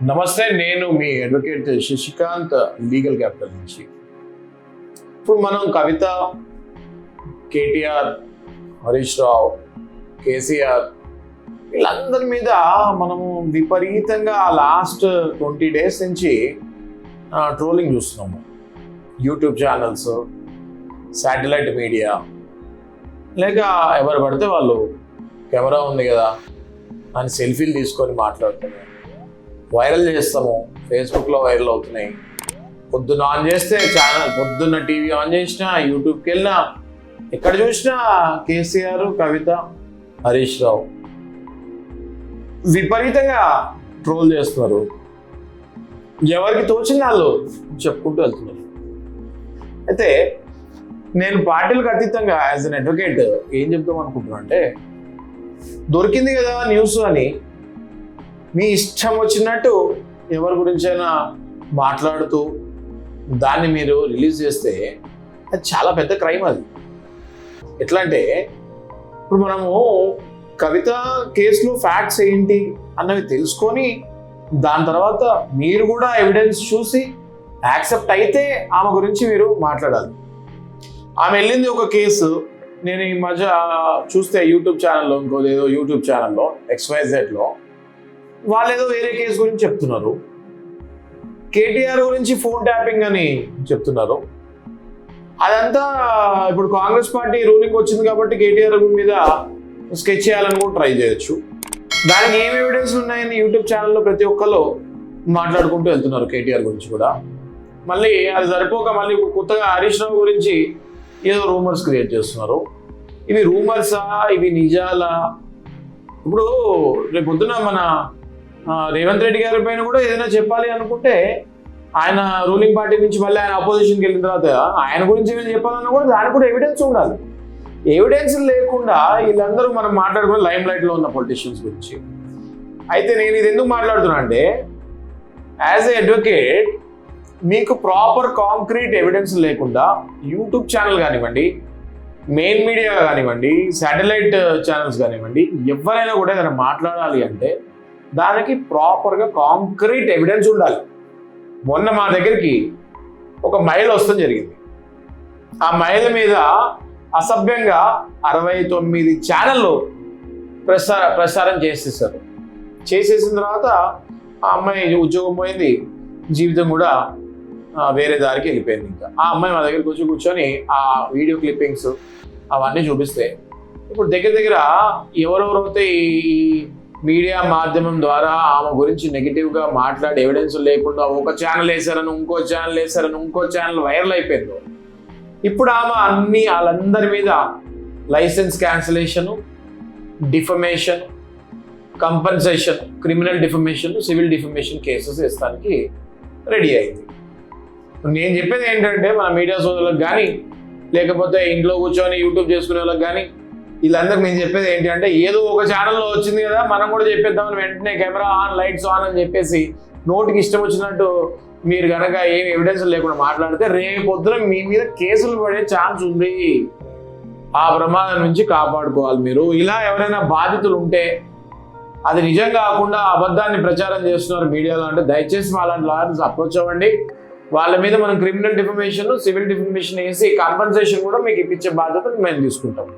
నమస్తే, నేను మీ advocate Sasikanth legal capital నుంచి. ఇప్పుడు మనం కవిత, కేటీఆర్, హరీష్ రావు, కేసీఆర్ వీళ్ళందరి మీద మనము విపరీతంగా లాస్ట్ 20 days నుంచి ట్రోలింగ్ చూస్తున్నాము. యూట్యూబ్ ఛానల్స్, శాటిలైట్ మీడియా, లేక ఎవరు పడితే వాళ్ళు కెమెరా ఉంది కదా అని సెల్ఫీలు తీసుకొని మాట్లాడుతున్నారు, వైరల్ చేస్తాము, ఫేస్బుక్లో వైరల్ అవుతున్నాయి. పొద్దున్న ఆన్ చేస్తే ఛానల్, పొద్దున్న టీవీ ఆన్ చేసినా, యూట్యూబ్కి వెళ్ళినా, ఎక్కడ చూసినా కేసీఆర్, కవిత, హరీష్ రావు విపరీతంగా ట్రోల్ చేస్తున్నారు. ఎవరికి తోచిన వాళ్ళు చెప్పుకుంటూ వెళ్తున్నారు. అయితే నేను పార్టీలకు అతీతంగా యాజ్ అన్ అడ్వకేట్ ఏం చెప్దాం అనుకుంటున్నా అంటే, దొరికింది కదా న్యూస్ అని మీ ఇష్టం వచ్చినట్టు ఎవరి గురించైనా మాట్లాడుతూ దాన్ని మీరు రిలీజ్ చేస్తే అది చాలా పెద్ద క్రైమ్. అది ఎట్లా అంటే, ఇప్పుడు మనము కవిత కేసులో ఫ్యాక్ట్స్ ఏంటి అన్నవి తెలుసుకొని దాని తర్వాత మీరు కూడా ఎవిడెన్స్ చూసి యాక్సెప్ట్ అయితే ఆమె గురించి మీరు మాట్లాడాలి. ఆమె వెళ్ళింది ఒక కేసు. నేను ఈ మధ్య చూస్తే యూట్యూబ్ ఛానల్లో, ఇంకోదేదో యూట్యూబ్ ఛానల్లో XYZలో వాళ్ళు ఏదో వేరే కేసు గురించి చెప్తున్నారు. కేటీఆర్ గురించి ఫోన్ ట్యాపింగ్ అని చెప్తున్నారు. అదంతా ఇప్పుడు కాంగ్రెస్ పార్టీ రూలింగ్ వచ్చింది కాబట్టి కేటీఆర్ మీద స్కెచ్ చేయాలని కూడా ట్రై చేయొచ్చు. దానికి ఏం ఎవిడెన్స్ ఉన్నాయని యూట్యూబ్ ఛానల్లో ప్రతి ఒక్కరు మాట్లాడుకుంటూ వెళ్తున్నారు కేటీఆర్ గురించి కూడా. మళ్ళీ అది సరిపోక మళ్ళీ కొత్తగా హరీష్ రావు గురించి ఏదో రూమర్స్ క్రియేట్ చేస్తున్నారు. ఇవి రూమర్సా, ఇవి నిజాలా? ఇప్పుడు రేపు పొద్దున మన రేవంత్ రెడ్డి గారి పైన కూడా ఏదైనా చెప్పాలి అనుకుంటే, ఆయన రూలింగ్ పార్టీ నుంచి మళ్ళీ ఆయన అపోజిషన్కి వెళ్ళిన తర్వాత ఆయన గురించి ఏమైనా చెప్పాలన్నా కూడా దానికి కూడా ఎవిడెన్స్ ఉండాలి. ఎవిడెన్స్ లేకుండా వీళ్ళందరూ మనం మాట్లాడుకునే లైమ్ లైట్లో ఉన్న పొలిటీషియన్స్ గురించి. అయితే నేను ఇది ఎందుకు మాట్లాడుతున్నా అంటే, యాజ్ ఎ అడ్వకేట్ మీకు ప్రాపర్ కాంక్రీట్ ఎవిడెన్స్ లేకుండా యూట్యూబ్ ఛానల్ కానివ్వండి, మెయిన్ మీడియా కానివ్వండి, శాటిలైట్ ఛానల్స్ కానివ్వండి, ఎవరైనా కూడా ఏదైనా మాట్లాడాలి అంటే దానికి ప్రాపర్గా కాంక్రీట్ ఎవిడెన్స్ ఉండాలి. మొన్న మా దగ్గరికి ఒక మహిళ వస్తడం జరిగింది. ఆ మహిళ మీద అసభ్యంగా 69 ఛానళ్ళు ప్రసారం చేసేసారు. చేసేసిన తర్వాత ఆ అమ్మాయి ఉద్యోగం పోయింది, జీవితం కూడా వేరే దారికి వెళ్ళిపోయింది. ఇంకా ఆ అమ్మాయి మా దగ్గరికి వచ్చి కూర్చొని ఆ వీడియో క్లిప్పింగ్స్ అవన్నీ చూపిస్తే, ఇప్పుడు దగ్గర ఎవరెవరైతే ఈ మీడియా మాధ్యమం ద్వారా ఆమె గురించి నెగిటివ్గా మాట్లాడి ఎవిడెన్స్ లేకుండా ఒక ఛానల్ వేసారని, ఇంకో ఛానల్ వేసారని, ఇంకో ఛానల్ వైరల్ అయిపోయిందో, ఇప్పుడు ఆమె వాళ్ళందరి మీద license cancellation, defamation, compensation, criminal defamation, civil defamation cases వేస్తానికి రెడీ అయింది. నేను చెప్పేది ఏంటంటే, మన మీడియా సోదరులకు కానీ, లేకపోతే ఇంట్లో కూర్చొని యూట్యూబ్ చేసుకునే వాళ్ళకి కానీ, వీళ్ళందరికీ నేను చెప్పేది ఏంటి అంటే, ఏదో ఒక ఛానల్లో వచ్చింది కదా మనం కూడా చెప్పేద్దామని వెంటనే కెమెరా ఆన్, లైట్స్ ఆన్ అని చెప్పేసి నోటికి ఇష్టం వచ్చినట్టు మీరు కనుక ఏం ఎవిడెన్స్ లేకుండా మాట్లాడితే రేపొద్దున మీ మీద కేసులు పడే ఛాన్స్ ఉంది. ఆ ప్రమాదం నుంచి కాపాడుకోవాలి మీరు. ఇలా ఎవరైనా బాధితులు ఉంటే, అది నిజం కాకుండా అబద్ధాన్ని ప్రచారం చేస్తున్నారు మీడియాలో అంటే, దయచేసి అలాంటి లాయర్స్ అప్రోచ్ అవ్వండి. వాళ్ళ మీద మనం క్రిమినల్ డిఫమేషన్, సివిల్ డిఫమేషన్ వేసి కాంపన్సేషన్ కూడా మీకు ఇప్పించే బాధ్యతను మేము తీసుకుంటాం.